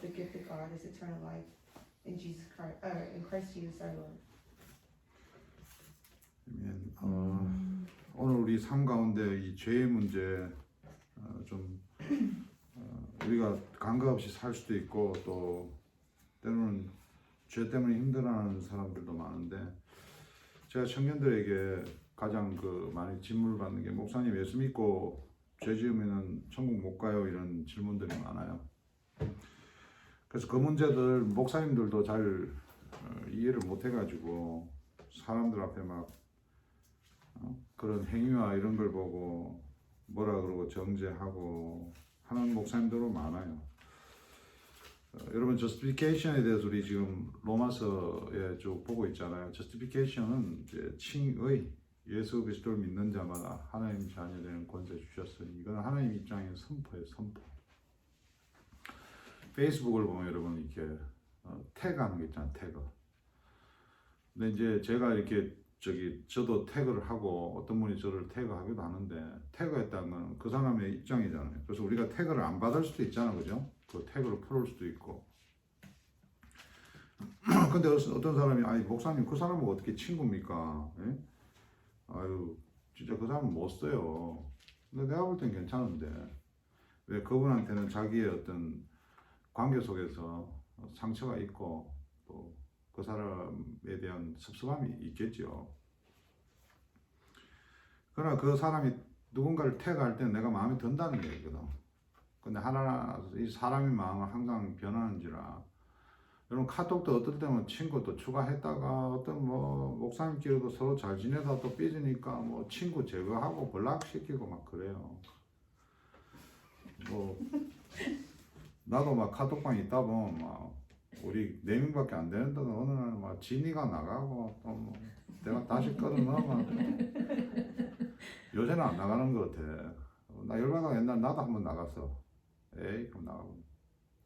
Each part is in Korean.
the gift of God is eternal life in Christ Jesus our Lord. 오늘 우리 삶 가운데 이 죄의 문제 좀 우리가 감각 없이 살 수도 있고 또 때로는 죄 때문에 힘들어하는 사람들도 많은데 제가 청년들에게 가장 많이 질문을 받는 게 목사님 예수 믿고 죄 지으면은 천국 못 가요 이런 질문들이 많아요. 그래서 그 문제들 목사님들도 잘 이해를 못 해가지고 사람들 앞에 막 그런 행위와 이런 걸 보고 뭐라 그러고 정죄하고 하는 목사님들도 많아요. 여러분 justification에 대해서 우리 지금 로마서에 쭉 보고 있잖아요. justification은 이제 칭의, 예수 그리스도를 믿는 자마다 하나님 자녀되는 권세 주셨으니 이건 하나님 입장의 선포예요. 선포. 페이스북을 보면 여러분 이렇게 태그하는 게 있잖아요. 태그. 근데 이제 제가 이렇게 저도 태그를 하고 어떤 분이 저를 태그하기도 하는데 태그했다는 건 그 사람의 입장이잖아요. 그래서 우리가 태그를 안 받을 수도 있잖아요. 그죠? 그 태그를 풀을 수도 있고. 근데 어떤 사람이 아니 목사님 그 사람은 어떻게 친구입니까? 예? 아유 진짜 그 사람은 못 써요. 근데 내가 볼 땐 괜찮은데 왜 그분한테는 자기의 어떤 관계 속에서 상처가 있고 또 그 사람에 대한 섭섭함이 있겠죠. 그러나 그 사람이 누군가를 태그할 때 내가 마음에 든다는 얘기거든. 근데 이 사람의 마음은 항상 변하는지라 여러분 카톡도 어떨 때는 친구도 추가했다가 어떤 목사님끼리도 서로 잘 지내다 또 삐지니까 친구 제거하고 블락시키고 막 그래요. 나도 막 카톡방에 있다 보면 막 우리 4명밖에 안 되는데 어느 날 막 진이가 나가고 또 내가 다시 끌어 넣으면 요새는 안 나가는 것 같아. 나 열받아 옛날 나도 한번 나갔어. 에이 그럼 나가고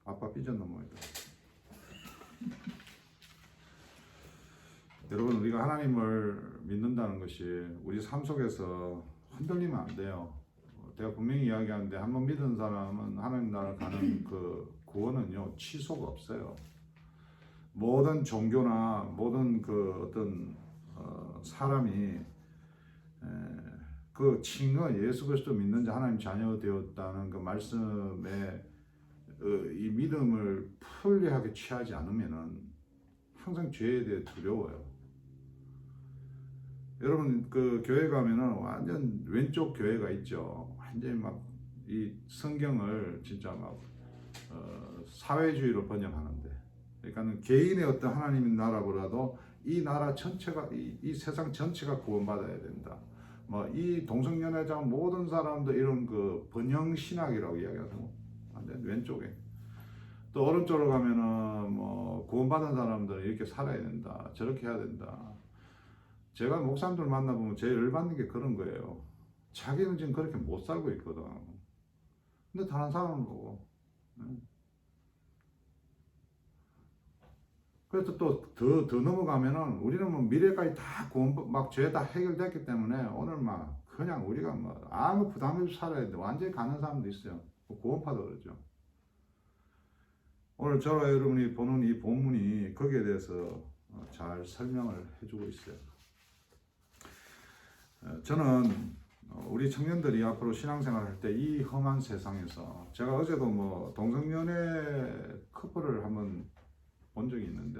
아빠 삐졌나 뭐이다. 여러분 우리가 하나님을 믿는다는 것이 우리 삶 속에서 흔들리면 안 돼요. 제가 분명히 이야기하는데 한번 믿은 사람은 하나님 나라를 가는 그 구원은요 취소가 없어요. 모든 종교나 모든 어떤 사람이 그 칭의 예수 그리스도 믿는 자 하나님 자녀 되었다는 그 말씀에 이 믿음을 풀리하게 취하지 않으면은 항상 죄에 대해 두려워요. 여러분 그 교회 가면은 완전 왼쪽 교회가 있죠. 완전히 막 이 성경을 진짜 막 사회주의로 번역하는데, 그러니까는 개인의 어떤 하나님의 나라보다도 이 나라 전체가 이 세상 전체가 구원받아야 된다. 이 동성연애자 모든 사람도 이런 그 번영 신학이라고 이야기하고 완전 왼쪽에. 또 오른쪽으로 가면은 구원받은 사람들은 이렇게 살아야 된다. 저렇게 해야 된다. 제가 목사님들 만나보면 제일 열받는 게 그런 거예요. 자기는 지금 그렇게 못 살고 있거든. 근데 다른 사람은 보고. 그래서 또 더 넘어가면은 우리는 미래까지 다 죄 다 해결됐기 때문에 오늘 그냥 우리가 아무 부담 없이 살아야 돼. 완전히 가는 사람도 있어요. 구원파도 그러죠. 오늘 저와 여러분이 보는 이 본문이 거기에 대해서 잘 설명을 해주고 있어요. 저는 우리 청년들이 앞으로 신앙생활 할 때 이 험한 세상에서 제가 어제도 동성연애 커플을 한번 본 적이 있는데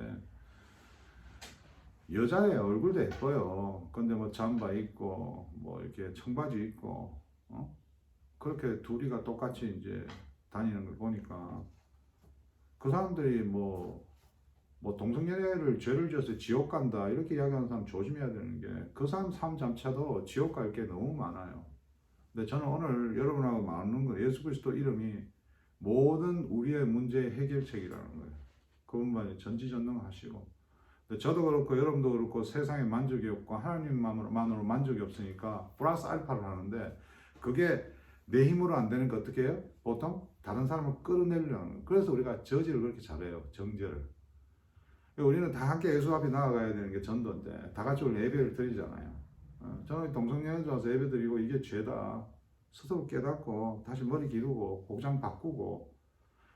여자의 얼굴도 예뻐요. 근데 잠바 입고 이렇게 청바지 입고 그렇게 둘이가 똑같이 이제 다니는 걸 보니까 그 사람들이 동성연애를 죄를 지어서 지옥 간다 이렇게 이야기하는 사람 조심해야 되는 게 그 사람 삶 자체도 지옥 갈 게 너무 많아요. 근데 저는 오늘 여러분하고 나누는 건 예수 그리스도 이름이 모든 우리의 문제의 해결책이라는 거예요. 그분만이 전지전능하시고, 저도 그렇고 여러분도 그렇고 세상에 만족이 없고 하나님만으로 만족이 없으니까 플러스 알파를 하는데 그게 내 힘으로 안 되는 거 어떻게 해요? 보통 다른 사람을 끌어내려는 거예요. 그래서 우리가 저지를 그렇게 잘해요. 정죄를. 우리는 다 함께 예수 앞에 나아가야 되는 게 전도인데 다 같이 우리 예배를 드리잖아요. 저는 동성연애 와서 예배 드리고 이게 죄다 스스로 깨닫고 다시 머리 기르고 복장 바꾸고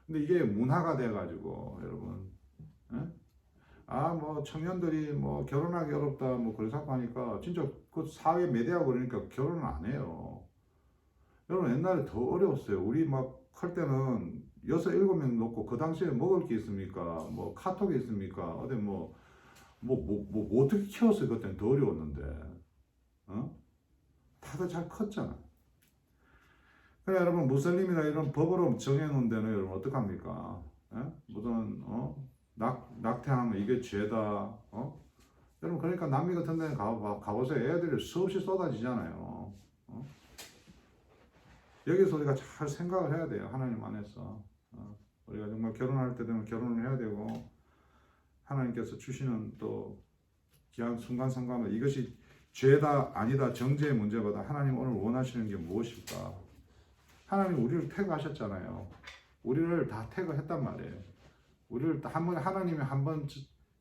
근데 이게 문화가 돼가지고 여러분, 예? 뭐 청년들이 뭐 결혼하기 어렵다 뭐 그래서 하니까 진짜 그 사회 매대하고 그러니까 결혼을 안 해요. 여러분 옛날에 더 어려웠어요. 우리 막 할 때는 6-7명 놓고 그 당시에 먹을 게 있습니까? 뭐 카톡이 있습니까? 어디 뭐 어떻게 키웠어요? 그때는 더 어려웠는데, 어? 다들 잘 컸잖아. 그래 여러분 무슬림이나 이런 법으로 정해놓은 데는 여러분 어떡합니까? 예? 무슨 낙태하면 이게 죄다. 여러분 그러니까 남미 같은 데는 가보세요. 애들이 수없이 쏟아지잖아요. 여기서 우리가 잘 생각을 해야 돼요. 하나님 안에서. 우리가 정말 결혼할 때 되면 결혼을 해야 되고 하나님께서 주시는 또 귀한 순간순간은 이것이 죄다 아니다 정죄의 문제보다 하나님 오늘 원하시는 게 무엇일까? 하나님 우리를 택하셨잖아요. 우리를 다 택했단 말이에요. 우리를 하나님이 한번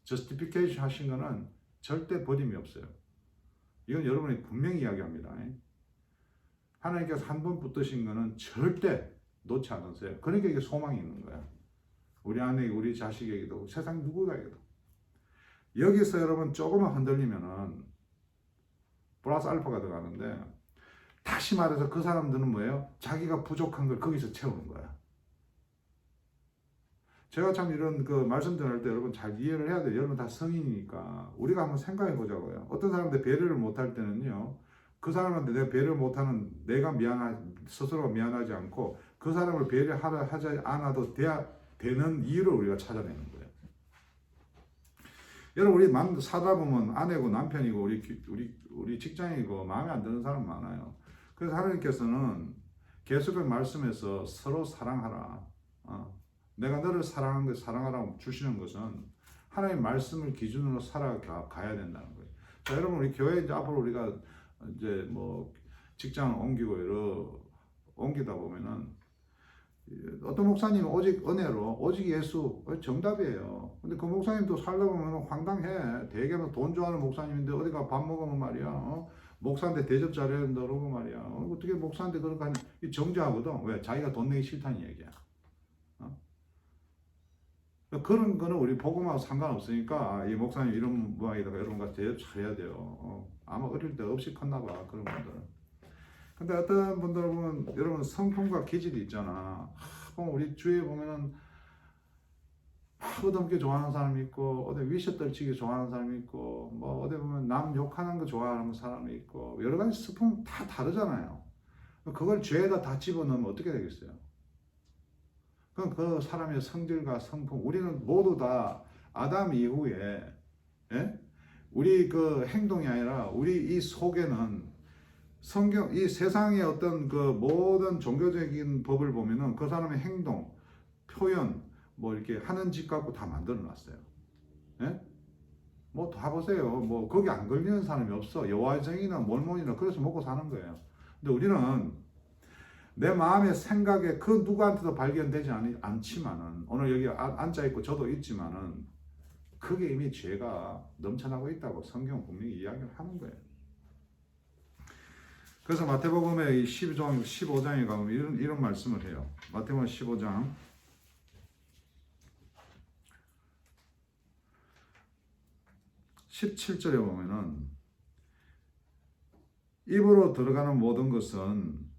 저스티피케이션 하신 거는 절대 버림이 없어요. 이건 여러분이 분명히 이야기합니다. 하나님께서 한 번 붙드신 거는 절대 놓지 않으세요. 그러니까 이게 소망이 있는 거야. 우리 아내에게, 우리 자식에게도, 세상 누구에게도. 여기서 여러분 조금만 흔들리면은 플러스 알파가 들어가는데, 다시 말해서 그 사람들은 뭐예요? 자기가 부족한 걸 거기서 채우는 거야. 제가 참 이런 그 말씀 전할 때 여러분 잘 이해를 해야 돼요. 여러분 다 성인이니까. 우리가 한번 생각해 보자고요. 어떤 사람들 배려를 못할 때는요, 그 사람한테 내가 배려를 못하는 내가 스스로가 미안하지 않고 그 사람을 배려하지 않아도 되는 이유를 우리가 찾아내는 거예요. 여러분 우리 살다 보면 아내고 남편이고 우리 직장이고 마음에 안 드는 사람 많아요. 그래서 하나님께서는 계속의 말씀에서 서로 사랑하라. 내가 너를 사랑한 걸 사랑하라고 주시는 것은 하나님의 말씀을 기준으로 살아가야 된다는 거예요. 자, 여러분 우리 교회 이제 앞으로 우리가 이제 뭐 직장을 옮기다 보면은 어떤 목사님은 오직 은혜로 오직 예수 정답이에요. 근데 그 목사님도 살다 보면 황당해. 대개는 돈 좋아하는 목사님인데 어디가 밥 먹으면 말이야. 목사한테 대접 잘해야 된다 그러고 말이야. 어떻게 목사한테 그렇게 하냐. 이 정죄하거든. 왜? 자기가 돈 내기 싫다는 얘기야. 그런 거는 우리 복음하고 상관없으니까 이 목사님 이런 모양이다가 여러분과 대접 잘해야 돼요. 아마 어릴 때 없이 컸나 봐 그런 분들은. 근데 어떤 분들은 보면 여러분 성품과 기질이 있잖아. 보면 우리 주위에 보면은 얻어먹기 좋아하는 사람이 있고 어디 위셔 떨치기 좋아하는 사람이 있고 뭐 어디 보면 남 욕하는 거 좋아하는 사람이 있고 여러 가지 성품 다 다르잖아요. 그걸 죄에다 다 집어넣으면 어떻게 되겠어요? 그럼 그 사람의 성질과 성품, 우리는 모두 다 아담 이후에, 예? 우리 그 행동이 아니라 우리 이 속에는 이 세상의 어떤 그 모든 종교적인 법을 보면은 그 사람의 행동, 표현, 뭐 이렇게 하는 짓 갖고 다 만들어 놨어요. 예? 뭐 다 보세요. 뭐 거기 안 걸리는 사람이 없어. 여화정이나 몰몬이나 그래서 먹고 사는 거예요. 근데 우리는 내 마음의 생각에 그 누구한테도 발견되지 않지만은 오늘 여기 앉아있고 저도 있지만은 그게 이미 죄가 넘쳐나고 있다고 성경은 분명히 이야기를 하는 거예요. 그래서 마태복음의 이 15장에 가면 이런 말씀을 해요. 마태복음 15장 17절에 보면은 입으로 들어가는 모든 것은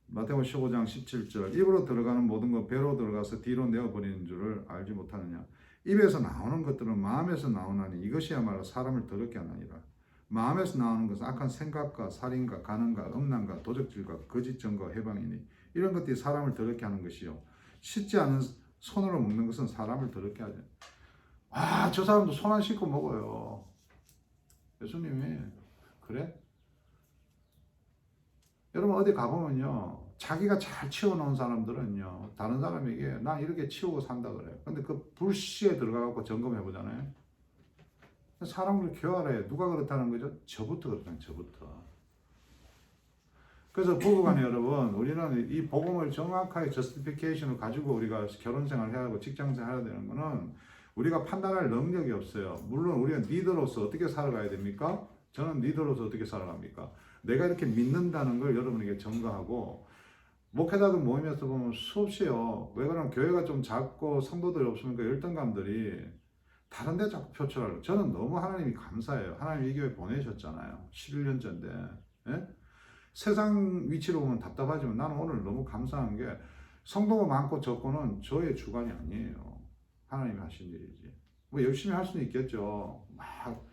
마태복음 15장 17절 입으로 들어가는 모든 것 배로 들어가서 뒤로 내어버리는 줄을 알지 못하느냐. 입에서 나오는 것들은 마음에서 나오나니 이것이야말로 사람을 더럽게 하느니라. 마음에서 나오는 것은 악한 생각과 살인과 간음과 음란과 도적질과 거짓 증거 해방이니 이런 것들이 사람을 더럽게 하는 것이요. 씻지 않은 손으로 먹는 것은 사람을 더럽게 하죠. 저 사람도 손 안 씻고 먹어요. 예수님이 그래? 여러분 어디 가보면요 자기가 잘 치워놓은 사람들은요 다른 사람에게 난 이렇게 치우고 산다 그래요. 근데 그 불씨에 들어가서 점검해 보잖아요. 사람을 교활해. 누가 그렇다는 거죠? 저부터 그렇다는 저부터. 그래서 부부간에 여러분 우리는 이 복음을 정확하게 저스티피케이션을 가지고 우리가 결혼생활 해야 하고 직장생활 해야 되는 거는 우리가 판단할 능력이 없어요. 물론 우리가 리더로서 어떻게 살아가야 됩니까? 저는 리더로서 어떻게 살아갑니까? 내가 이렇게 믿는다는 걸 여러분에게 증거하고 목회자들 모임에서 보면 수없이요. 왜 그러면 교회가 좀 작고 성도들이 없으면 그 열등감들이 다른 데 자꾸 표출하려고. 저는 너무 하나님이 감사해요. 하나님 이 교회 보내셨잖아요. 11년째인데. 예? 세상 위치로 보면 답답하지만 나는 오늘 너무 감사한 게 성도가 많고 적고는 저의 주관이 아니에요. 하나님이 하신 일이지. 뭐 열심히 할 수는 있겠죠. 막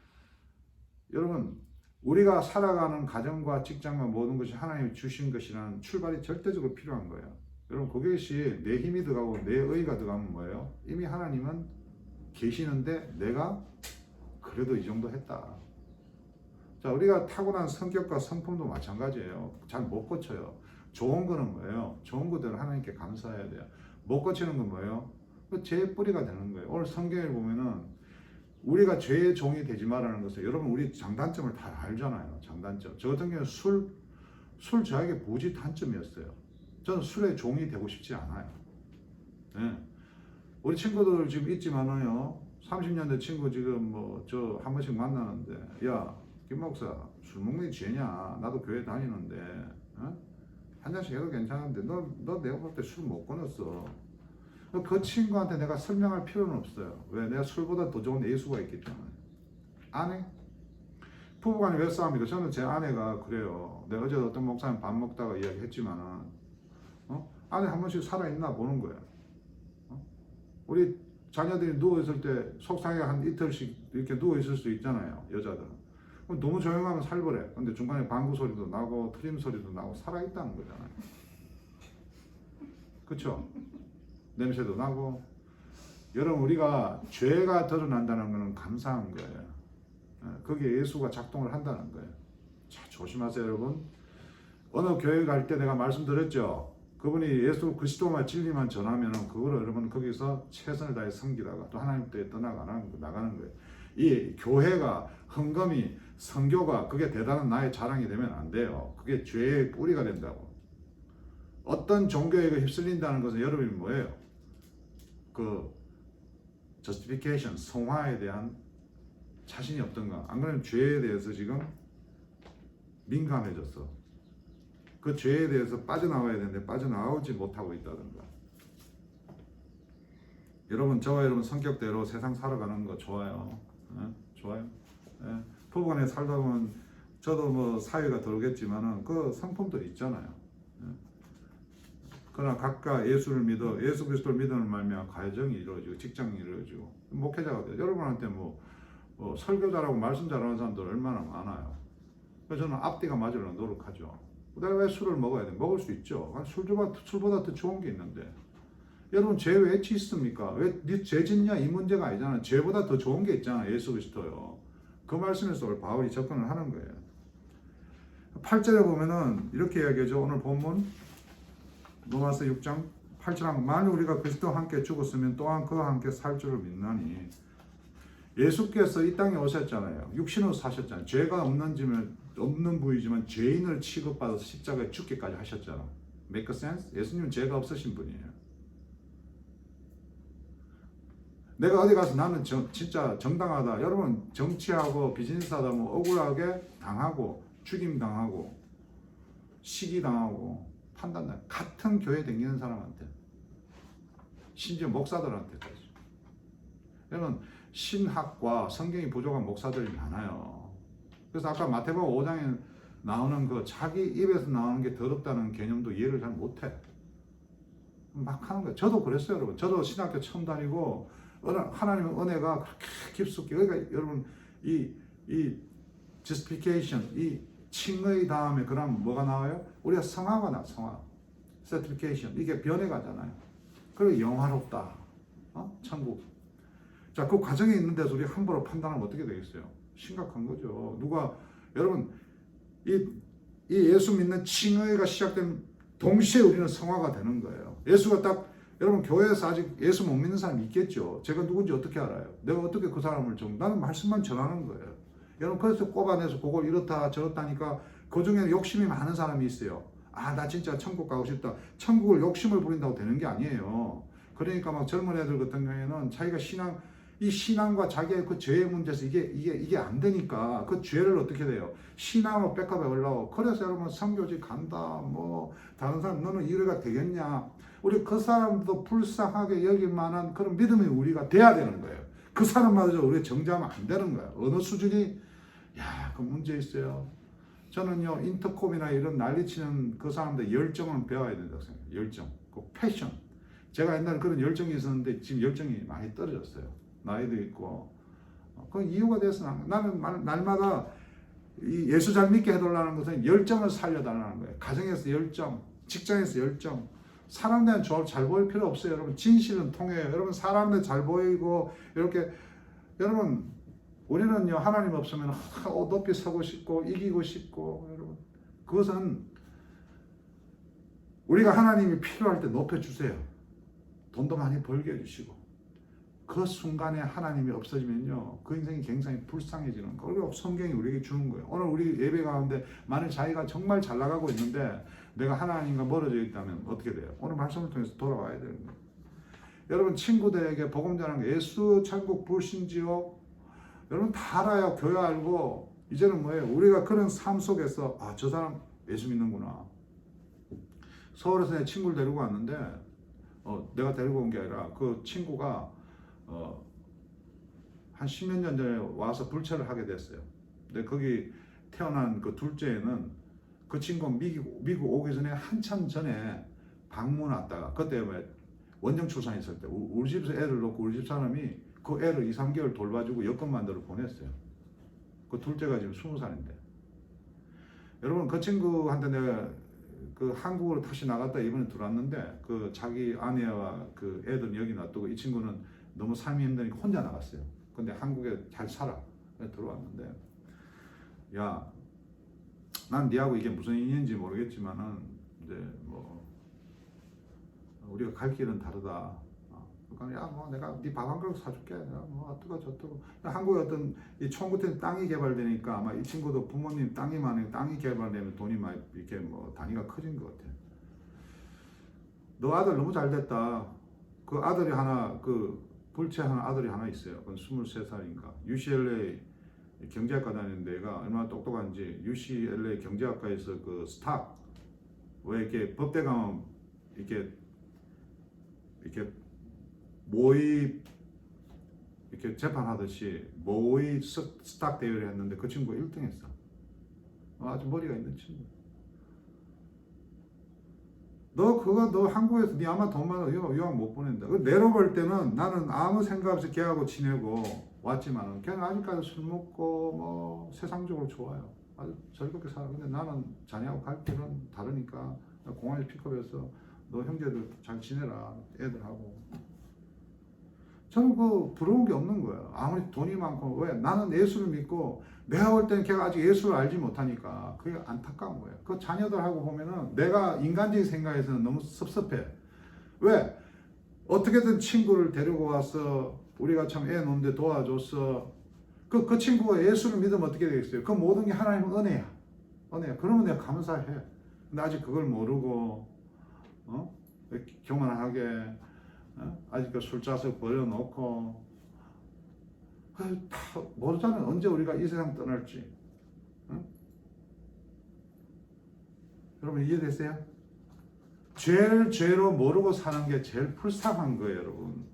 여러분 우리가 살아가는 가정과 직장과 모든 것이 하나님이 주신 것이라는 출발이 절대적으로 필요한 거예요. 여러분 그것이 내 힘이 들어가고 내 의가 들어가면 뭐예요? 이미 하나님은 계시는데 내가 그래도 이 정도 했다. 자, 우리가 타고난 성격과 성품도 마찬가지예요. 잘 못 고쳐요. 좋은 거는 뭐예요? 좋은 것대로 하나님께 감사해야 돼요. 못 고치는 건 뭐예요? 죄의 뿌리가 되는 거예요. 오늘 성경에 보면은 우리가 죄의 종이 되지 말라는 것을 여러분 우리 장단점을 다 알잖아요. 장단점. 저 같은 경우는 술 저에게 무지 단점이었어요. 저는 술의 종이 되고 싶지 않아요. 네. 우리 친구들 지금 있지만은요. 30년 된 친구 지금 뭐 저 한 번씩 만나는데 야 김 목사 술 먹는 게 죄냐? 나도 교회 다니는데 어? 한 잔씩 해도 괜찮은데 너 내가 볼 때 술 못 끊었어. 그 친구한테 내가 설명할 필요는 없어요. 왜? 내가 술보다 더 좋은 예수가 있기 때문에. 아내? 부부간에 왜 싸웁니까? 저는 제 아내가 그래요. 내가 어제 어떤 목사님 밥 먹다가 이야기했지만은 아내 한 번씩 살아있나 보는 거예요. 우리 자녀들이 누워있을 때 속상해 한 이틀씩 이렇게 누워있을 수 있잖아요. 여자들은. 너무 조용하면 살벌해. 근데 중간에 방구 소리도 나고 트림 소리도 나고 살아있다는 거잖아요. 그쵸? 냄새도 나고. 여러분 우리가 죄가 드러난다는 것은 감사한 거예요. 거기에 예수가 작동을 한다는 거예요. 자, 조심하세요 여러분. 어느 교회 갈 때 내가 말씀드렸죠. 그분이 예수 그리스도만 진리만 전하면은 그거를 여러분 거기서 최선을 다해 섬기다가 또 하나님 때에 나가는 거예요. 이 교회가 헌금이 선교가 그게 대단한 나의 자랑이 되면 안 돼요. 그게 죄의 뿌리가 된다고. 어떤 종교에 휩쓸린다는 것은 여러분이 뭐예요? 그 justification, 성화에 대한 자신이 없던가. 안 그러면 죄에 대해서 지금 민감해졌어. 그 죄에 대해서 빠져나와야 되는데 빠져나오지 못하고 있다던가. 여러분 저와 여러분 성격대로 세상 살아가는 거 좋아요. 좋아요. 부부간에 살다 보면 저도 뭐 사회가 다르겠지만은 그 성품들이 있잖아요. 그러나 각각 예수를 믿어 예수 그리스도를 믿는 말미암아 가정이 이루어지고 직장이 이루어지고 목회자가 돼요. 여러분한테 뭐 설교 잘하고 말씀 잘하는 사람들 얼마나 많아요. 그래서 저는 앞뒤가 맞으려고 노력하죠. 내가 왜 술을 먹어야 돼? 먹을 수 있죠. 술보다 더 좋은 게 있는데. 여러분 죄 왜 짓습니까? 왜 네 죄 짓냐? 이 문제가 아니잖아요. 죄보다 더 좋은 게 있잖아요. 예수 그리스도요. 그 말씀에서 오늘 바울이 접근을 하는 거예요. 8절에 보면은 이렇게 이야기하죠. 오늘 본문 로마서 6장 8절 만일 우리가 그리스도와 함께 죽었으면 또한 그와 함께 살 줄을 믿나니 예수께서 이 땅에 오셨잖아요. 육신으로 사셨잖아요. 죄가 없는 부위지만 죄인을 취급받아서 십자가에 죽기까지 하셨잖아. Make sense? 예수님은 죄가 없으신 분이에요. 내가 어디 가서 나는 진짜 정당하다. 여러분 정치하고 비즈니스하다 뭐 억울하게 당하고 죽임 당하고 시기 당하고 판단당 같은 교회 다니는 사람한테 심지어 목사들한테까지. 여러분 신학과 성경이 부족한 목사들이 많아요. 그래서 아까 마태복음 5장에 나오는 그 자기 입에서 나오는 게 더럽다는 개념도 이해를 잘 못해. 막 하는 거예요. 저도 그랬어요, 여러분. 저도 신학교 처음 다니고 하나님의 은혜가 그렇게 깊숙이 그러니까 여러분 이 justification 이 칭의 다음에 그럼 뭐가 나와요? 우리가 성화가 나 성화, sanctification 이게 변해가잖아요. 그리고 영화롭다, 천국. 자, 그 과정에 있는 데서 우리 함부로 판단하면 어떻게 되겠어요? 심각한 거죠. 여러분 이 예수 믿는 칭의가 시작된 동시에 우리는 성화가 되는 거예요. 예수가 딱 여러분 교회에서 아직 예수 못 믿는 사람이 있겠죠. 제가 누군지 어떻게 알아요? 내가 어떻게 그 사람을 나는 말씀만 전하는 거예요. 여러분 그래서 꼽아내서 그걸 이렇다 저렇다니까 그 중에 욕심이 많은 사람이 있어요. 나 진짜 천국 가고 싶다. 천국을 욕심을 부린다고 되는 게 아니에요. 그러니까 막 젊은 애들 같은 경우에는 자기가 신앙 이 신앙과 자기의 그 죄의 문제에서 이게 안 되니까 그 죄를 어떻게 돼요? 신앙으로 백업해 올라오고. 그래서 여러분 선교지 간다. 뭐 다른 사람 너는 이해가 되겠냐? 우리 그 사람도 불쌍하게 여길 만한 그런 믿음이 우리가 돼야 되는 거예요. 그 사람마저 우리가 정죄하면 안 되는 거예요. 어느 수준이 그 문제 있어요. 저는요 인터콤이나 이런 난리치는 그 사람들 열정을 배워야 된다고 생각해요. 열정, 그 패션. 제가 옛날에 그런 열정이 있었는데 지금 열정이 많이 떨어졌어요. 나이도 있고. 그 이유가 돼서 나는 날마다 이 예수 잘 믿게 해달라는 것은 열정을 살려달라는 거예요. 가정에서 열정, 직장에서 열정. 사람들한테 잘 보일 필요 없어요. 여러분 진실은 통해요. 여러분 사람들 잘 보이고 이렇게. 여러분 우리는요 하나님 없으면 높이 서고 싶고 이기고 싶고. 여러분 그것은 우리가 하나님이 필요할 때 높여주세요. 돈도 많이 벌게 해주시고. 그 순간에 하나님이 없어지면요 그 인생이 굉장히 불쌍해지는 거예요. 그리고 성경이 우리에게 주는 거예요. 오늘 우리 예배 가운데 만일 자기가 정말 잘 나가고 있는데 내가 하나님과 멀어져 있다면 어떻게 돼요? 오늘 말씀을 통해서 돌아와야 되는 거예요. 여러분 친구들에게 복음 전하는 거, 예수 천국 불신지옥 여러분 다 알아요. 교회 알고. 이제는 뭐예요? 우리가 그런 삶 속에서 저 사람 예수 믿는구나. 서울에서 내 친구를 데리고 왔는데 내가 데리고 온 게 아니라 그 친구가 한 10몇 년 전에 와서 불체를 하게 됐어요. 근데 거기 태어난 그 둘째는 그 친구가 미국 오기 전에 한참 전에 방문 왔다가 그때 왜 원정 출산했을 때 우리 집에서 애를 놓고 우리 집 사람이 그 애를 2, 3개월 돌봐주고 여권 만들어 보냈어요. 그 둘째가 지금 20살인데. 여러분 그 친구한테 내가 그 한국으로 다시 나갔다 이번에 들어왔는데 그 자기 아내와 그 애들 여기 놔두고 이 친구는 너무 삶이 힘드니까 혼자 나갔어요. 근데 한국에 잘 살아. 들어왔는데 난 니하고 이게 무슨 인연인지 모르겠지만은 이제 뭐 우리가 갈 길은 다르다. 그러니까 뭐 내가 네 밥 한 그릇 사줄게. 뭐 어떠고 저떠고. 한국에 어떤 이 총구텐 땅이 개발되니까 아마 이 친구도 부모님 땅이 많으니까 땅이 개발되면 돈이 많이 이렇게 뭐 단위가 커진 것 같아. 너 아들 너무 잘 됐다. 그 아들이 하나 불체하는 아들이 하나 있어요. 그건 23살인가. UCLA 경제학과 다니는 데가 얼마나 똑똑한지 UCLA 경제학과에서 그 스탁 왜 이렇게 법대 가면 이렇게 모의 이렇게 재판하듯이 모의 스탁 대회를 했는데 그 친구가 1등 했어. 아주 머리가 있는 친구. 너 한국에서 네 아마 돈 많아 유학 못 보낸다. 내로 볼 때는 나는 아무 생각 없이 걔하고 지내고 왔지만은 걔는 아직까지 술 먹고 뭐 세상적으로 좋아요. 아주 즐겁게 살아. 근데 나는 자네하고 갈 길은 다르니까 공항에서 픽업해서 너 형제들 잘 지내라 애들하고. 저는 부러운 게 없는 거예요. 아무리 돈이 많고. 왜? 나는 예수를 믿고 내가 볼 때는 걔가 아직 예수를 알지 못하니까 그게 안타까운 거예요. 그 자녀들하고 보면은 내가 인간적인 생각에서는 너무 섭섭해. 왜? 어떻게든 친구를 데리고 와서 우리가 참 애 놓는데 도와줬어. 그 친구가 예수를 믿으면 어떻게 되겠어요? 그 모든 게 하나님의 은혜야. 은혜야. 그러면 내가 감사해. 근데 아직 그걸 모르고 교만하게 아직 술 짜서 버려놓고 다 모르잖아요. 언제 우리가 이 세상 떠날지. 여러분 이해되세요? 죄를 죄로 모르고 사는 게 제일 불쌍한 거예요. 여러분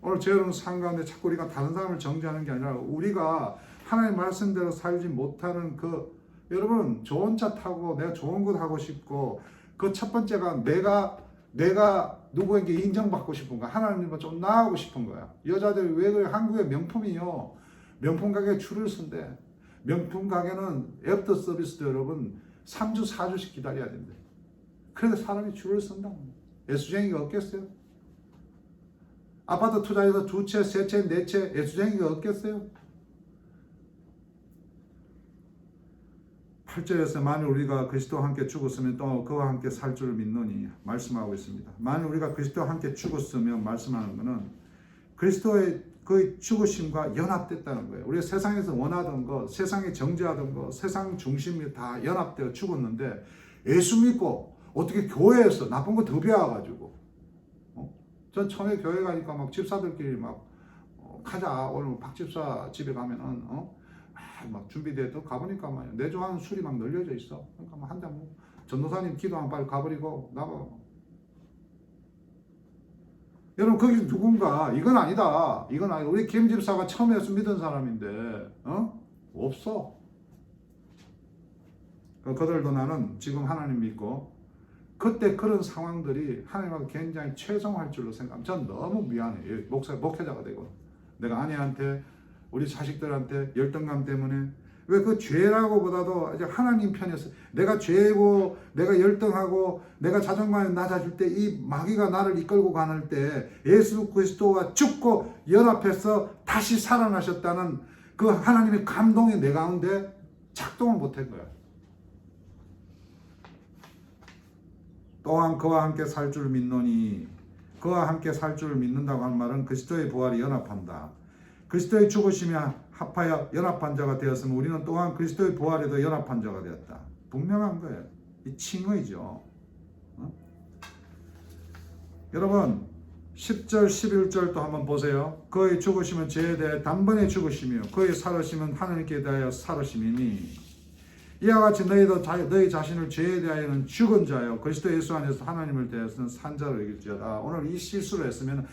오늘 죄로는 산 가운데 자꾸 우리가 다른 사람을 정죄하는 게 아니라 우리가 하나님 말씀대로 살지 못하는 여러분 좋은 차 타고 내가 좋은 것 하고 싶고 그 첫 번째가 내가 누구에게 인정받고 싶은가? 하나님과 좀 나아가고 싶은 거야. 여자들이 왜 그래? 한국의 명품이요. 명품 가게에 줄을 선대. 명품 가게는 애프터 서비스도 여러분 3주, 4주씩 기다려야 된대. 그래서 사람이 줄을 선다. 애수쟁이가 없겠어요? 아파트 투자해서 2채, 3채, 4채 애수쟁이가 없겠어요? 8절에서 만일 우리가 그리스도와 함께 죽었으면 또 그와 함께 살 줄을 믿노니 말씀하고 있습니다. 만일 우리가 그리스도와 함께 죽었으면 말씀하는 것은 그리스도의 그 죽으심과 연합됐다는 거예요. 우리가 세상에서 원하던 거, 세상에 정죄하던 거, 세상 중심이 다 연합되어 죽었는데 예수 믿고 어떻게 교회에서 나쁜 거 더 배워가지고 전 처음에 교회 가니까 막 집사들끼리 막 가자 오늘 박 집사 집에 가면은 막 준비돼도 가보니까 내 좋아하는 술이 막 널려져 있어. 그러니까 뭐 한잔 뭐 전도사님 기도하면 빨리 가버리고 나가. 여러분 거기 누군가 이건 아니다. 이건 아니다. 우리 김 집사가 처음에 믿은 사람인데 없어. 그들도 나는 지금 하나님 믿고 그때 그런 상황들이 하나님하고 굉장히 최송할 줄로 생각합니다. 전 너무 미안해. 목회자가 되고 내가 아내한테 우리 자식들한테 열등감 때문에 왜 그 죄라고 보다도 이제 하나님 편이었어. 내가 죄고 내가 열등하고 내가 자존감이 낮아질 때 이 마귀가 나를 이끌고 가는 때 예수 그리스도와 죽고 연합해서 다시 살아나셨다는 그 하나님의 감동이 내 가운데 작동을 못한 거야. 또한 그와 함께 살 줄 믿노니 그와 함께 살 줄 믿는다고 하는 말은 그리스도의 부활이 연합한다. 그리스도의 죽으심에 합하여 연합한 자가 되었으면 우리는 또한 그리스도의 부활에도 연합한 자가 되었다. 분명한 거예요. 이 칭의죠. 여러분 10절 11절도 한번 보세요. 그의 죽으심은 죄에 대해 단번에 죽으시며 그의 살으심은 하나님께 대하여 살으심이니 이와 같이 너희도 너희 자신을 죄에 대하여는 죽은 자요 그리스도 예수 안에서 하나님을 대하여는 산 자로 여길지어다. 오늘 이 실수를 했으면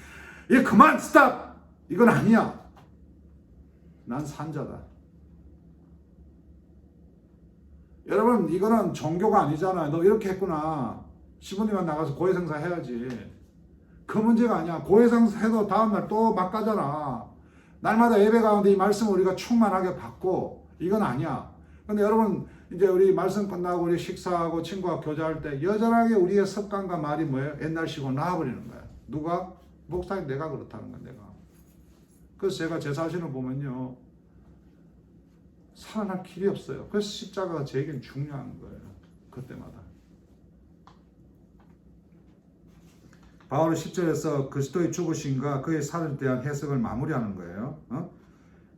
그만 스탑! 이건 아니야. 난 산자다. 여러분 이거는 종교가 아니잖아요. 너 이렇게 했구나. 시부님만 나가서 고해성사 해야지. 그 문제가 아니야. 고해성사 해도 다음날 또 막 가잖아. 날마다 예배 가운데 이 말씀을 우리가 충만하게 받고 이건 아니야. 근데 여러분 이제 우리 말씀 끝나고 우리 식사하고 친구와 교제할 때 여전하게 우리의 습관과 말이 뭐예요? 옛날식으로 나와버리는 거야. 누가? 목사님 내가 그렇다는 거야. 내가. 그래서 제가 제 자신을 보면요 살아날 길이 없어요. 그래서 십자가가 제게는 중요한 거예요. 그때마다. 바울은 10절에서 그리스도의 죽으심과 그의 살에 대한 해석을 마무리하는 거예요.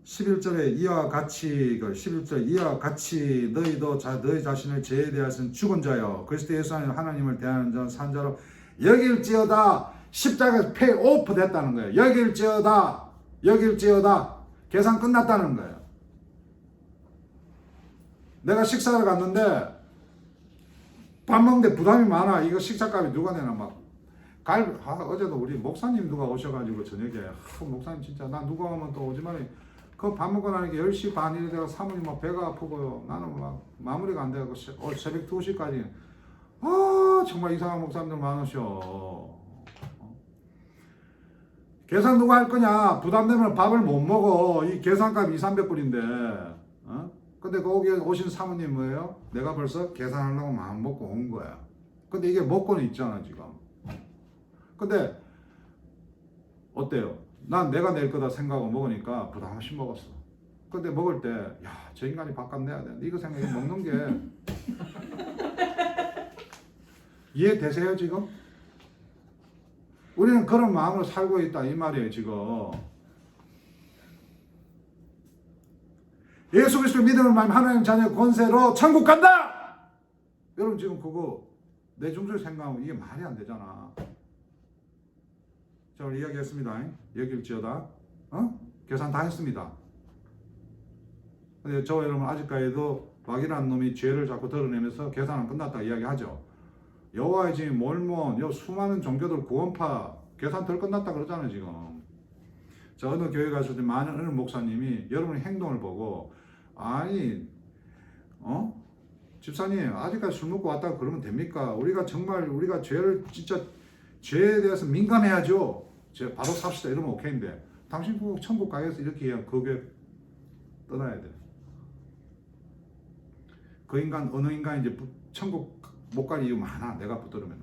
11절에 이와 같이 11절 이와 같이 너희도 너희 자신을 죄에 대하여는 죽은 자요 그리스도 예수 안에 하나님을 대하는 자 산자로 여길지어다. 십자가에서 페이 오프 됐다는 거예요. 여길지어다. 계산 끝났다는 거예요. 내가 식사를 갔는데 밥 먹는데 부담이 많아. 이거 식사값이 누가 내나 막 어제도 우리 목사님 누가 오셔가지고 저녁에 목사님 진짜 나 누가 오면 또 오지만 그 밥 먹고 나니까 10시 반 이래 되고 사모님 막 배가 아프고요. 나는 막 마무리가 안 되고 새벽 2시까지 정말 이상한 목사님들 많으셔. 계산 누가 할 거냐? 부담되면 밥을 못 먹어. 이 계산값 200~300불인데 근데 거기 오신 사모님 뭐예요? 내가 벌써 계산하려고 마음 먹고 온 거야. 근데 이게 먹고는 있잖아 지금. 근데 어때요? 난 내가 낼 거다 생각하고 먹으니까 부담 없이 먹었어. 근데 먹을 때 저 인간이 밥값 내야 되는데 이거 생각해 먹는 게 이해되세요 지금? 우리는 그런 마음으로 살고 있다 이 말이에요 지금. 예수 그리스도 믿음을 말하면 하나님 자녀 권세로 천국 간다! 여러분 지금 그거 내 중술 생각하면 이게 말이 안 되잖아. 자 우리 이야기했습니다. 여길지어다. 계산 다 했습니다. 근데 저 여러분 아직까지도 마귀라는 놈이 죄를 자꾸 드러내면서 계산은 끝났다 이야기하죠. 여호와의 증인 몰몬 수많은 종교들 구원파 계산 덜 끝났다 그러잖아요 지금. 저 어느 교회 가서 많은 어느 목사님이 여러분의 행동을 보고 집사님 아직까지 술 먹고 왔다고 그러면 됩니까? 우리가 정말 우리가 죄를 진짜 죄에 대해서 민감해야죠. 바로 삽시다 이러면 오케이인데 당신 꼭 천국 가겠어 이렇게 해야 그 교회 떠나야 돼. 그 인간 어느 인간이 이제 천국 못 갈 이유 많아. 내가 붙들으면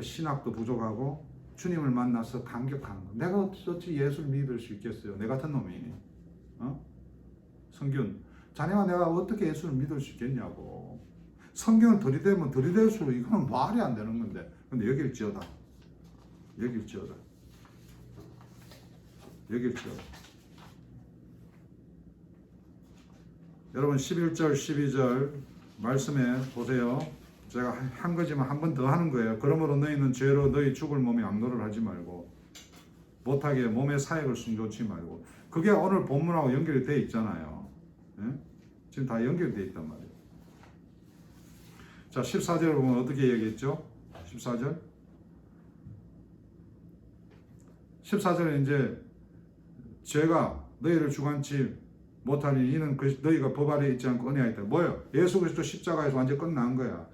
신학도 부족하고 주님을 만나서 감격하는 거. 내가 어찌 예수를 믿을 수 있겠어요? 내 같은 놈이. 성균 자네와 내가 어떻게 예수를 믿을 수 있겠냐고. 성경을 들이대면 들이댈수록 이거는 말이 안 되는 건데. 근데 여길지어다. 여러분 11절 12절 말씀에 보세요. 제가 한 거지만 한 번 더 하는 거예요. 그러므로 너희는 죄로 너희 죽을 몸에 양도를 하지 말고 못하게 몸의 사역을 숨겨놓지 말고. 그게 오늘 본문하고 연결이 돼 있잖아요. 예? 지금 다 연결돼 있단 말이에요. 자, 14절을 보면 어떻게 얘기했죠? 14절. 14절에 이제 죄가 너희를 주관치 못하니 이는 너희가 법 아래에 있지 않고 은혜 안에 있다. 뭐예요? 예수 그리스도 십자가에서 완전 끝난 거야.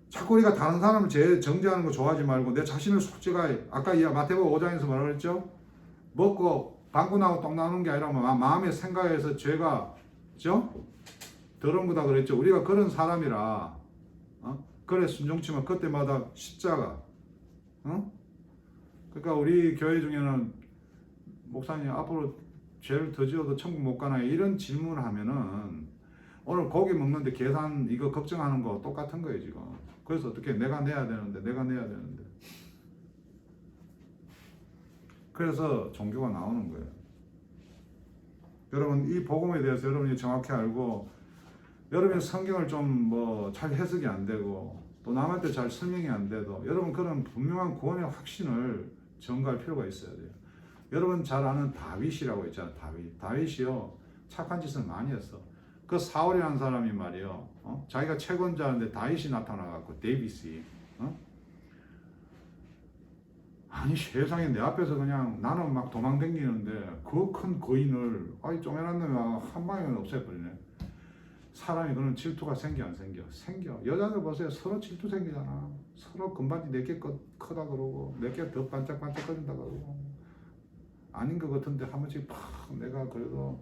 자꾸 우리가 다른 사람을 정죄하는 거 좋아하지 말고 내 자신을 솔직하게, 아까 마태복음 5장에서 뭐라 그랬죠? 먹고 방구 나고 똥 나오는 게 아니라 마음의 생각에서 죄가, 그죠? 더러운 거다 그랬죠. 우리가 그런 사람이라 그래 순종치면 그때마다 십자가. 그러니까 우리 교회 중에는 목사님 앞으로 죄를 더 지어도 천국 못 가나요? 이런 질문을 하면은 오늘 고기 먹는데 계산 이거 걱정하는 거 똑같은 거예요 지금. 그래서 어떻게 내가 내야 되는데. 그래서 종교가 나오는 거예요. 여러분 이 복음에 대해서 여러분이 정확히 알고 여러분의 성경을 좀 잘 해석이 안 되고 또 남한테 잘 설명이 안 돼도 여러분 그런 분명한 구원의 확신을 전가할 필요가 있어야 돼요. 여러분 잘 아는 다윗이라고 있잖아요. 다윗이요 착한 짓을 많이 했어. 그 사울이라는 사람이 말이요 자기가 채권자인데 다윗이 나타나갖고 데이비스 아니 세상에 내 앞에서 그냥 나는 막 도망다니는데 그 큰 거인을 쪼매난 놈이 한 방에 없애버리네. 사람이 그런 질투가 생겨 안 생겨? 생겨. 여자들 보세요. 서로 질투 생기잖아. 서로 금바지 내게 크다 그러고 내게 더 반짝반짝거린다 그러고 아닌 것 같은데 한 번씩 팍 내가 그래도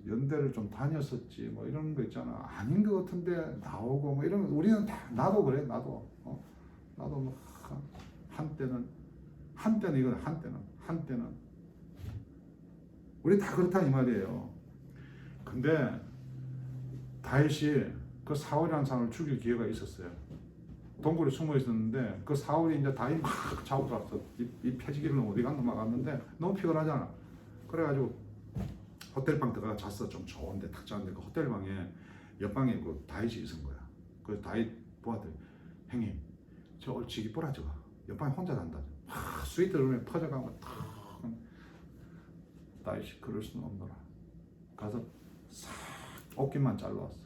연대를 좀 다녔었지 이런 거 있잖아. 아닌 것 같은데 나오고 이런 거 우리는 다 나도 그래. 나도 한때는 우리 다 그렇다 이 말이에요. 근데 다윗이 그 사울이라는 사람을 죽일 기회가 있었어요. 동굴에 숨어 있었는데 그 사울이 이제 다윗 막 잡으러 왔어. 이 폐지기를 어디 갔나 막 왔는데 너무 피곤하잖아. 그래가지고 호텔방 들어가 잤어. 좀 좋은데 탁 잤는데 그 호텔방에 옆방에 그 다윗이 있은 거야. 그래서 다윗 보았더니 형님 저 오늘 지기 보라 저거 옆방에 혼자 잔다. 스위트룸에 퍼져가고 탁 다윗이 그럴 수는 없노라. 가서 싹 옷깃만 잘라왔어.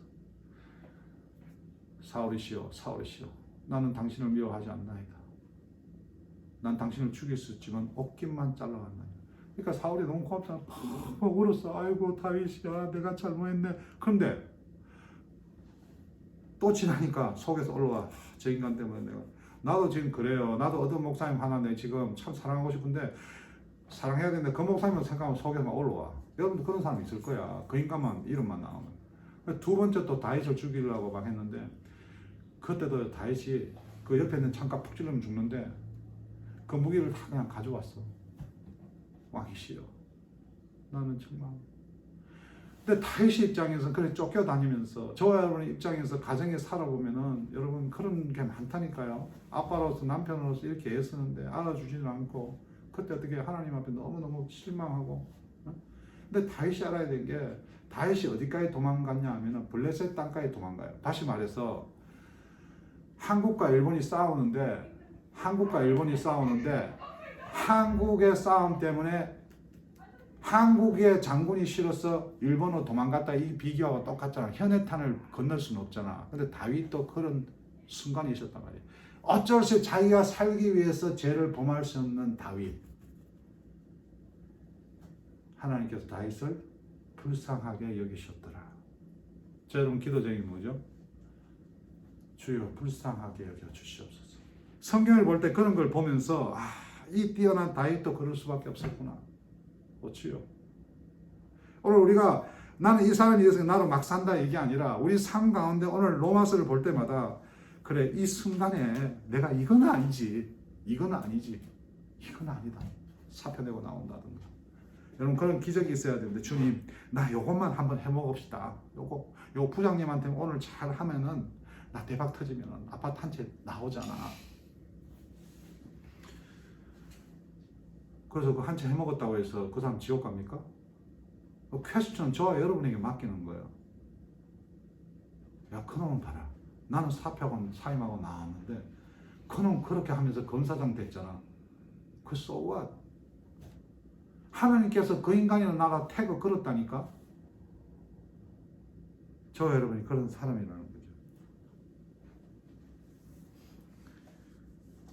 사울이시여 나는 당신을 미워하지 않나이다. 난 당신을 죽일 수 있지만 옷깃만 잘라왔나이다. 그러니까 사울이 너무 고맙잖아. 막 울었어. 아이고 다윗이야 내가 잘못했네. 그런데 또 지나니까 속에서 올라와. 저 인간 때문에 나도 지금 그래요. 나도 어떤 목사님 하나 내 지금 참 사랑하고 싶은데 사랑해야 되는데 그 목사님을 생각하면 속에서 막 올라와. 여러분도 그런 사람 있을 거야. 그 인간만 이름만 나오면. 두 번째 또 다윗을 죽이려고 막 했는데 그때도 다윗이 그 옆에 있는 창가 푹 찔러면 죽는데 그 무기를 다 그냥 가져왔어. 왕이시여 나는 정말. 근데 다윗의 입장에서 그래 쫓겨다니면서 저와 여러분의 입장에서 가정에 살아보면은 여러분 그런 게 많다니까요. 아빠로서 남편으로서 이렇게 애쓰는데 알아주지는 않고 그때 어떻게 하나님 앞에 너무너무 실망하고. 근데 다윗이 알아야 될 게 다윗이 어디까지 도망갔냐 하면은 블레셋 땅까지 도망가요. 다시 말해서 한국과 일본이 싸우는데 한국의 싸움 때문에 한국의 장군이 싫어서 일본으로 도망갔다. 이 비교하고 똑같잖아. 현해탄을 건널 수는 없잖아. 근데 다윗도 그런 순간이 있었단 말이에요. 어쩔 수 없이 자기가 살기 위해서 죄를 범할 수 없는 다윗. 하나님께서 다윗을 불쌍하게 여기셨더라. 자, 여러분 기도 제목이 뭐죠? 주여 불쌍하게 여겨주시옵소서. 성경을 볼 때 그런 걸 보면서 이 뛰어난 다윗도 그럴 수밖에 없었구나. 주여. 오늘 우리가 나는 이 사람에 대해서 나로 막 산다 이게 아니라 우리 삶 가운데 오늘 로마서를 볼 때마다 그래 이 순간에 내가 이건 아니다. 사표내고 나온다든가. 여러분 그런 기적이 있어야 되는데 주님 나 요것만 한번 해먹읍시다. 요거 부장님한테 오늘 잘 하면은 나 대박 터지면은 아파트 한 채 나오잖아. 그래서 그 한 채 해먹었다고 해서 그 사람 지옥 갑니까? 그 퀘스천 저와 여러분에게 맡기는 거예요. 야 그놈은 봐라. 나는 사표하고 사임하고 나왔는데 그놈 그렇게 하면서 검사장 됐잖아. 그 so what? 하나님께서 그 인간이나 나라 태그 걸었다니까. 저 여러분이 그런 사람이라는 거죠.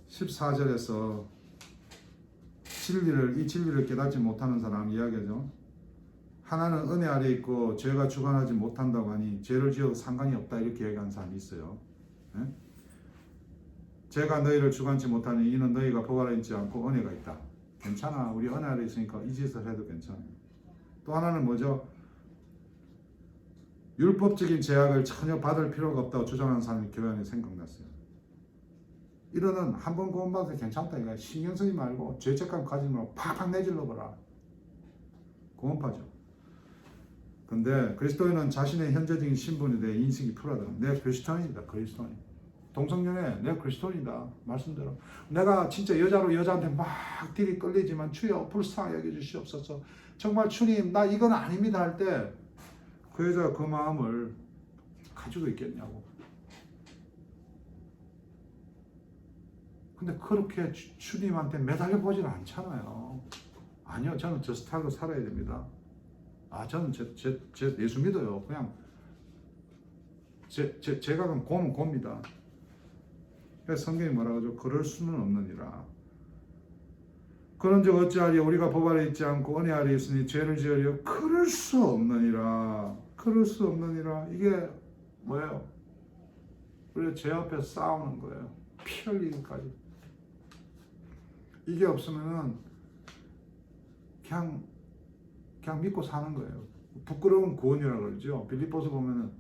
14절에서 이 진리를 깨닫지 못하는 사람 이야기죠. 하나는 은혜 아래 있고 죄가 주관하지 못한다고 하니 죄를 지어도 상관이 없다 이렇게 얘기하는 사람이 있어요. 네? 죄가 너희를 주관치 못하니 이는 너희가 법 아래 있지 않고 은혜가 있다. 괜찮아. 우리 은혜 아래 있으니까 이 짓을 해도 괜찮아. 또 하나는 뭐죠? 율법적인 제약을 전혀 받을 필요가 없다고 주장하는 사람이 교회 안에 생각났어요. 이러는 한 번 구원받아도 괜찮다. 이거 신경 쓰지 말고 죄책감 가지지 말고 팍팍 내질러버라. 구원파죠. 근데 그리스도인은 자신의 현재적인 신분에 대해 인식이 풀어들어. 내가 그리스도인이다. 그리스도인. 동성연애 내가 그리스도인이다. 말씀대로. 내가 진짜 여자한테 막 딜이 끌리지만 주여 불쌍히 여겨주시옵소서. 정말 주님 나 이건 아닙니다 할 때 그 여자가 그 마음을 가지고 있겠냐고. 근데 그렇게 주님한테 매달려 보지는 않잖아요. 아니요, 저는 저 스타일로 살아야 됩니다. 저는 제 예수 믿어요. 그냥 제가 그럼 고면 곱니다. 그래서 성경이 뭐라고 하죠? 그럴 수는 없느니라. 그런즉 어찌하리요? 우리가 법 아래 있지 않고 은혜 아래 있으니 죄를 지으려 그럴 수 없느니라. 그럴 수 없느니라. 이게 뭐예요? 우리가 죄 앞에 싸우는 거예요. 피 흘리기까지. 이게 없으면은 그냥 믿고 사는 거예요. 부끄러운 구원이라고 그러죠. 빌립보서 보면은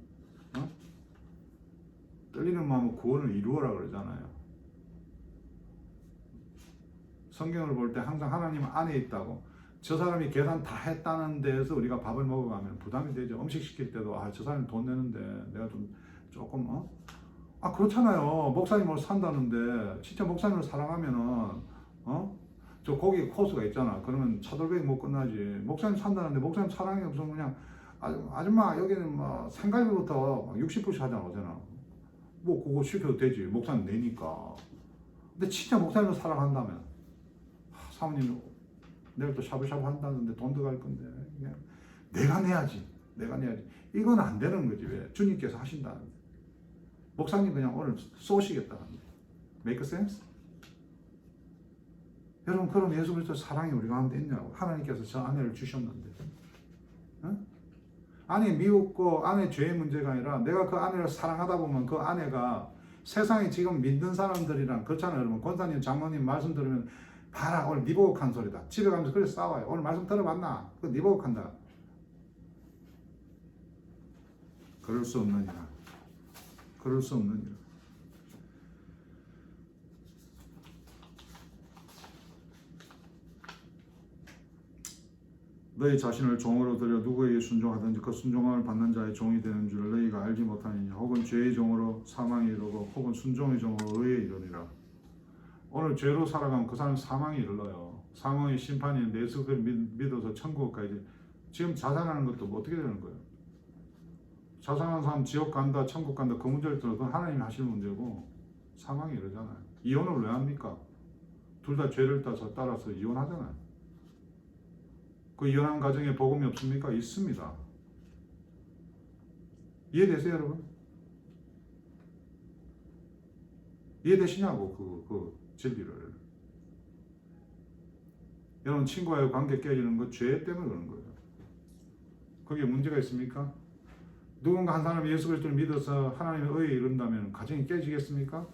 떨리는 마음으로 구원을 이루어라 그러잖아요. 성경을 볼 때 항상 하나님 안에 있다고. 저 사람이 계산 다 했다는 데에서 우리가 밥을 먹어가면 부담이 되죠. 음식 시킬 때도 저 사람이 돈 내는데 내가 좀 조금 그렇잖아요. 목사님을 산다는데 진짜 목사님을 사랑하면은 저 고기 코스가 있잖아. 그러면 차돌박이 못 끝나지. 목사님 산다는데 목사님 사랑이 없으면 그냥 아줌마 여기는 뭐 생갈비부터 60불씩 하잖아. 어제나. 뭐 그거 시켜도 되지. 목사님 내니까. 근데 진짜 목사님을 사랑한다면 사모님 내일 또 샤브샤브 한다는데 돈 들어갈 건데 그냥 내가 내야지. 이건 안 되는 거지. 왜? 주님께서 하신다는데. 목사님 그냥 오늘 쏘시겠다는데. Make sense? 여러분 그럼 예수 그리스도 사랑이 우리 가운데 있냐고. 하나님께서 저 아내를 주셨는데 아내 미웠고 아내 죄의 문제가 아니라 내가 그 아내를 사랑하다 보면 그 아내가 세상에 지금 믿는 사람들이랑 그렇잖아요. 여러분 권사님 장모님 말씀 들으면 봐라 오늘 네 보고 한 소리다. 집에 가면서 그래 싸워요. 오늘 말씀 들어봤나? 그거 네 보고 한다. 그럴 수 없느니라. 너희 자신을 종으로 들여 누구에게 순종하든지 그 순종함을 받는 자의 종이 되는 줄 너희가 알지 못하느냐. 혹은 죄의 종으로 사망에 이르고 혹은 순종의 종으로 의에 이르니라. 오늘 죄로 살아가면 그 사람 사망에 이르러요. 사망의 심판이 있는데 예수를 믿어서 천국 가야지. 지금 자살하는 것도 뭐 어떻게 되는 거예요? 자살하는 사람 지옥 간다 천국 간다 그 문제를 들어도 하나님이 하실 문제고 사망에 이르잖아요. 이혼을 왜 합니까? 둘 다 죄를 따라서 이혼하잖아요. 그 이혼한 가정에 복음이 없습니까? 있습니다. 이해되세요, 여러분? 이해되시냐고, 그 진리를. 여러분, 친구와의 관계 깨지는 거 죄 때문에 그런 거예요. 거기에 문제가 있습니까? 누군가 한 사람이 예수 그리스도를 믿어서 하나님의 의에 이른다면 가정이 깨지겠습니까?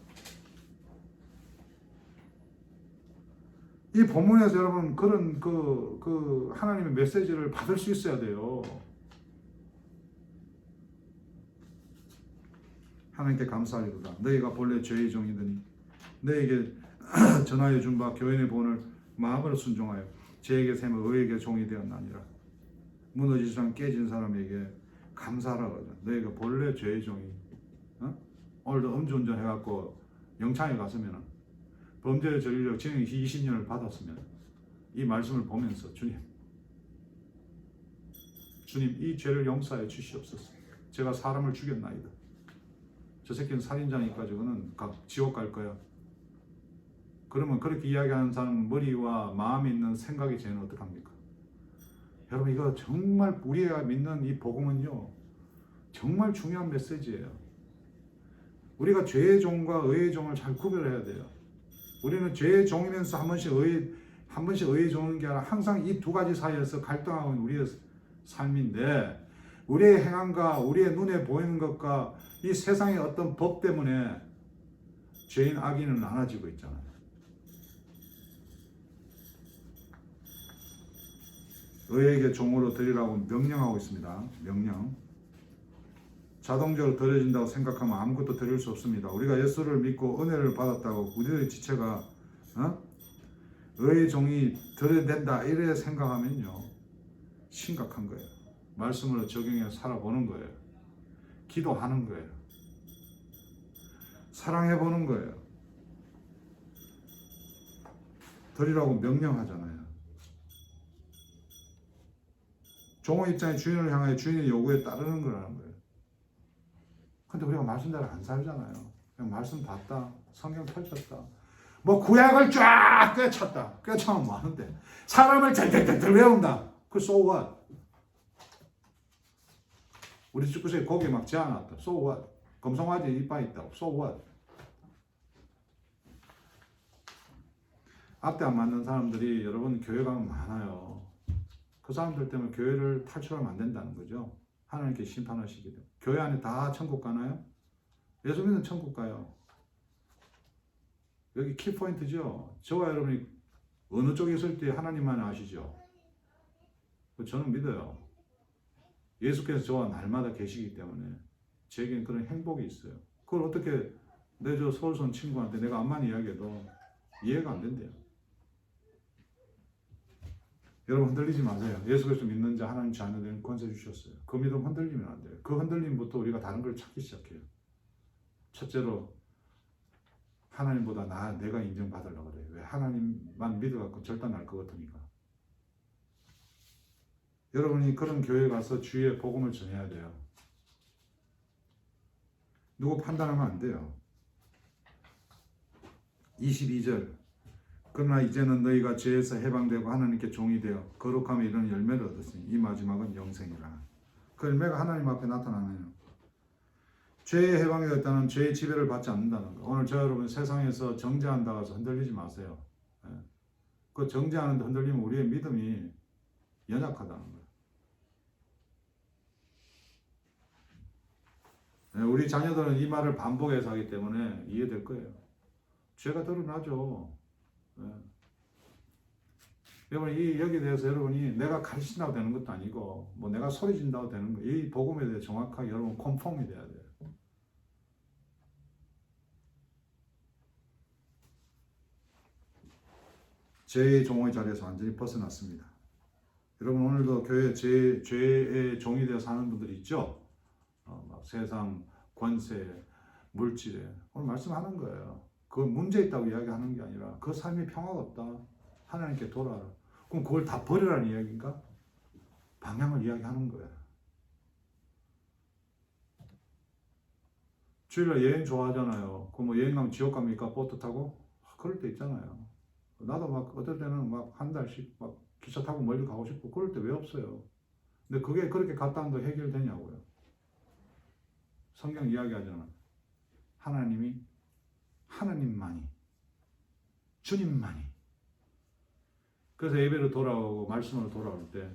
이 본문에서 여러분 그런 그 하나님의 메시지를 받을 수 있어야 돼요. 하나님께 감사하리로다. 너희가 본래 죄의 종이더니 너희에게 전하여 준 바 교인의 본을 마음으로 순종하여 죄에게 세며 의에게 종이 되었나니라. 무너지지 깨진 사람에게 감사하라 그러자. 너희가 본래 죄의 종이. 오늘도 음주운전 해갖고 영창에 갔으면 범죄를 저지르려 징역 20년을 받았으면 이 말씀을 보면서 주님 이 죄를 용서해 주시옵소서. 제가 사람을 죽였나이다. 저 새끼는 살인자니까 저거는 지옥 갈 거야. 그러면 그렇게 이야기하는 사람 머리와 마음이 있는 생각이 쟤는 어떡합니까? 여러분 이거 정말 우리가 믿는 이 복음은요 정말 중요한 메시지예요. 우리가 죄의 종과 의의 종을 잘 구별해야 돼요. 우리는 죄의 종이면서 한 번씩 의의 종인 게 아니라 항상 이 두 가지 사이에서 갈등하고 있는 우리의 삶인데 우리의 행함과 우리의 눈에 보이는 것과 이 세상의 어떤 법 때문에 죄인 악인은 나눠지고 있잖아요. 의에게 종으로 드리라고 명령하고 있습니다. 명령. 자동적으로 드려진다고 생각하면 아무것도 드릴 수 없습니다. 우리가 예수를 믿고 은혜를 받았다고 우리의 지체가 의의 종이 드려야 된다 이래 생각하면요 심각한 거예요. 말씀으로 적용해 살아보는 거예요. 기도하는 거예요. 사랑해보는 거예요. 드리라고 명령하잖아요. 종의 입장에 주인을 향하여 주인의 요구에 따르는 거라는 거예요. 근데 우리가 말씀대로 안 살잖아요. 그냥 말씀 봤다. 성경 펼쳤다. 뭐 구약을 쫙 꿰쳤다. 꿰쳐면 뭐 하는데. 사람을 덜덜덜 외운다. 그 so what? 우리 집구석에 고기 막 재워놨다. So what? 검성아지 이빨 있다. So what? 앞대 안 맞는 사람들이 여러분 교회 가면 많아요. 그 사람들 때문에 교회를 탈출하면 안 된다는 거죠. 하나님께 심판하시게 돼요. 교회 안에 다 천국 가나요? 예수 믿는 천국 가요. 여기 키포인트죠. 저와 여러분이 어느 쪽에 있을 때 하나님만 아시죠? 저는 믿어요. 예수께서 저와 날마다 계시기 때문에 제게는 그런 행복이 있어요. 그걸 어떻게 내 저 서울선 친구한테 내가 암만 이야기해도 이해가 안 된대요. 여러분 흔들리지 마세요. 예수 그리스도 믿는 자 하나님 자녀들은 권세 주셨어요. 그 믿음 흔들리면 안 돼요. 그 흔들림부터 우리가 다른 걸 찾기 시작해요. 첫째로 하나님보다 내가 인정받으려고 그래요. 왜? 하나님만 믿어갖고 절단 날 것 같으니까. 여러분이 그런 교회 가서 주의 복음을 전해야 돼요. 누구 판단하면 안 돼요. 22절 그러나 이제는 너희가 죄에서 해방되고 하나님께 종이 되어 거룩함에 이르는 열매를 얻었으니 이 마지막은 영생이라. 그 열매가 하나님 앞에 나타나네요. 죄의 해방이 됐다는 죄의 지배를 받지 않는다는 거. 오늘 저 여러분 세상에서 정죄한다고 해서 흔들리지 마세요. 그 정죄하는데 흔들리면 우리의 믿음이 연약하다는 거예요. 우리 자녀들은 이 말을 반복해서 하기 때문에 이해될 거예요. 죄가 드러나죠. 여러분 여기에 대해서 여러분이 내가 가르친다고 되는 것도 아니고 뭐 내가 소리 진다고 되는 거예요. 이 복음에 대해 정확하게 여러분 컨펌이 돼야 돼요. 죄의 종의 자리에서 완전히 벗어났습니다. 여러분 오늘도 교회 죄의 종이 되어 사는 분들이 있죠. 막 세상 권세, 물질에 오늘 말씀하는 거예요. 그 문제 있다고 이야기하는 게 아니라 그 삶이 평화가 없다. 하나님께 돌아라. 그럼 그걸 다 버리라는 이야기인가? 방향을 이야기하는 거예요. 주일날 여행 좋아하잖아요. 그럼 뭐 여행 가면 지옥 갑니까? 보트 타고? 그럴 때 있잖아요. 나도 막 어떨 때는 막 한 달씩 막 기차 타고 멀리 가고 싶고 그럴 때 왜 없어요? 근데 그게 그렇게 갔다 한도 해결되냐고요. 성경 이야기하잖아. 하나님만이 주님만이. 그래서 예배로 돌아오고 말씀으로 돌아올 때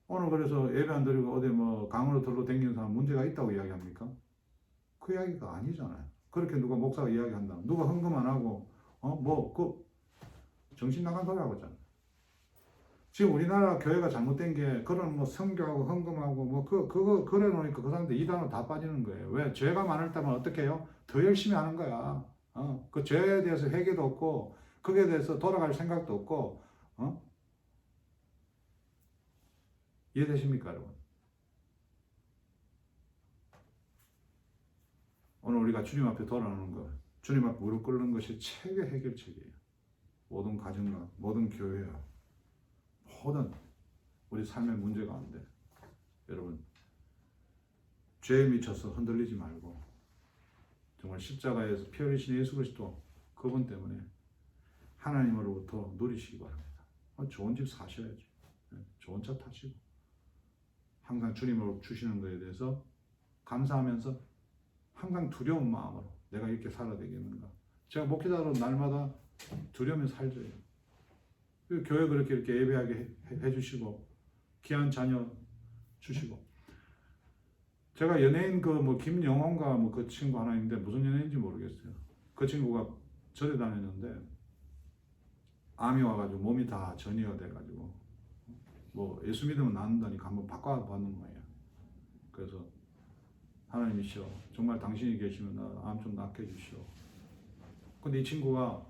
오늘 그래서 예배 안 드리고 어디 뭐 강으로 들러 댕기는 사람 문제가 있다고 이야기합니까? 그 이야기가 아니잖아요. 그렇게 누가 목사가 이야기한다. 누가 헌금 안 하고 정신 나간 소리 하고 있잖아요. 지금 우리나라 교회가 잘못된 게 그런 뭐 선교하고 헌금하고 뭐 그거 그래 놓으니까 그 사람들 이단으로 다 빠지는 거예요. 왜? 죄가 많을 때면 어떻게 해요? 더 열심히 하는 거야. 그 죄에 대해서 회개도 없고 거기에 대해서 돌아갈 생각도 없고 이해되십니까, 여러분? 오늘 우리가 주님 앞에 돌아오는 거, 주님 앞에 무릎 꿇는 것이 최고의 해결책이에요. 모든 가정과 모든 교회와 모든 우리 삶의 문제 가운데 여러분 죄에 미쳐서 흔들리지 말고 정말 십자가에서 피 흘리신 예수 그리스도 그분 때문에 하나님으로부터 누리시기 바랍니다. 좋은 집 사셔야지. 좋은 차 타시고 항상 주님으로 주시는 것에 대해서 감사하면서 항상 두려운 마음으로 내가 이렇게 살아야 되겠는가. 제가 목회자로 날마다 두려우면서 살죠. 교회 그렇게 이렇게 예배하게 해주시고 귀한 자녀 주시고 제가 연예인 그 뭐 김영원가 뭐 그 친구 하나 있는데 무슨 연예인인지 모르겠어요. 그 친구가 절에 다녔는데 암이 와가지고 몸이 다 전이가 돼가지고 뭐 예수 믿으면 낫는다니까 한번 바꿔봤는 거예요. 그래서 하나님이시여 정말 당신이 계시면 나 암 좀 낫게 해주시오. 근데 이 친구가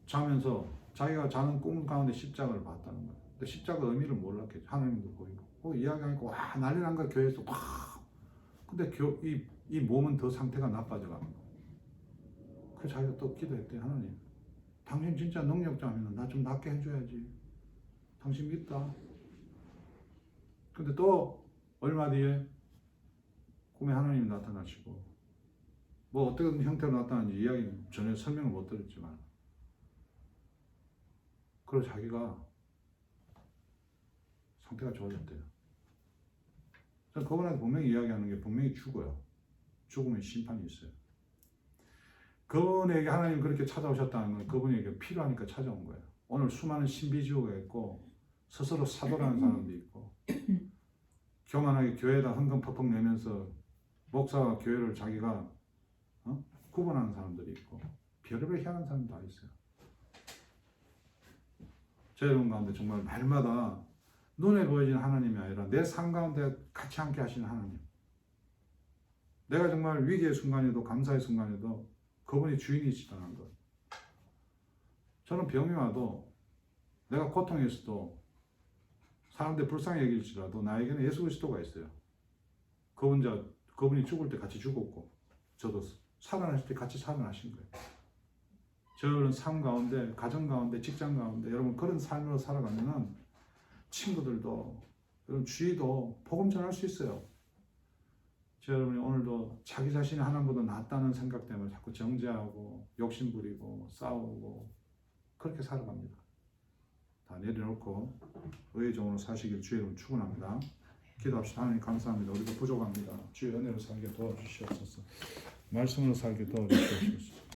자면서 자기가 자는 꿈 가운데 십자가를 봤다는 거예요. 근데 십자가 의미를 몰랐겠죠. 하나님도 보이고 이야기하니까 와 난리 난 거야. 교회에서 와. 근데 이 몸은 더 상태가 나빠져가는 거예요. 그래서 자기가 또 기도했대. 하나님 당신 진짜 능력자면 나 좀 낫게 해줘야지. 당신 믿다. 근데 또 얼마 뒤에 꿈에 하나님이 나타나시고 뭐 어떤 형태로 나타나는지 이야기는 전혀 설명을 못 드렸지만 그리고 자기가 상태가 좋아졌대요. 저는 그분한테 분명히 이야기하는 게 분명히 죽어요. 죽으면 심판이 있어요. 그분에게 하나님 그렇게 찾아오셨다는 건 그분에게 필요하니까 찾아온 거예요. 오늘 수많은 신비주의가 있고 스스로 사도라는 사람도 있고 교만하게 교회에다 헌금 퍽퍽 내면서 목사와 교회를 자기가 구분하는 사람들이 있고 별의별 희한한 사람도 다 있어요. 제 여러분 가운데 정말 날마다 눈에 보여지는 하나님이 아니라 내 삶 가운데 같이 함께 하시는 하나님. 내가 정말 위기의 순간에도 감사의 순간에도 그분이 주인이시다는 것. 저는 병이 와도 내가 고통에 있어도 사람들 불쌍히 여길지라도 나에게는 예수 그리스도가 있어요. 그분이 죽을 때 같이 죽었고 저도 살아날 때 같이 살아나신 거예요. 저는 삶 가운데, 가정 가운데, 직장 가운데 여러분 그런 삶으로 살아가면은 친구들도 여러분 주위도 복음 전할 수 있어요. 여러분이 오늘도 자기 자신이 하나님보다 낫다는 생각 때문에 자꾸 정죄하고 욕심부리고 싸우고 그렇게 살아갑니다. 다 내려놓고 의의 종으로 사시길 주의 이름으로 축원합니다. 기도합시다. 하나님 감사합니다. 우리가 부족합니다. 주의 은혜로 살게 도와주시옵소서. 말씀으로 살게 도와주시옵소서.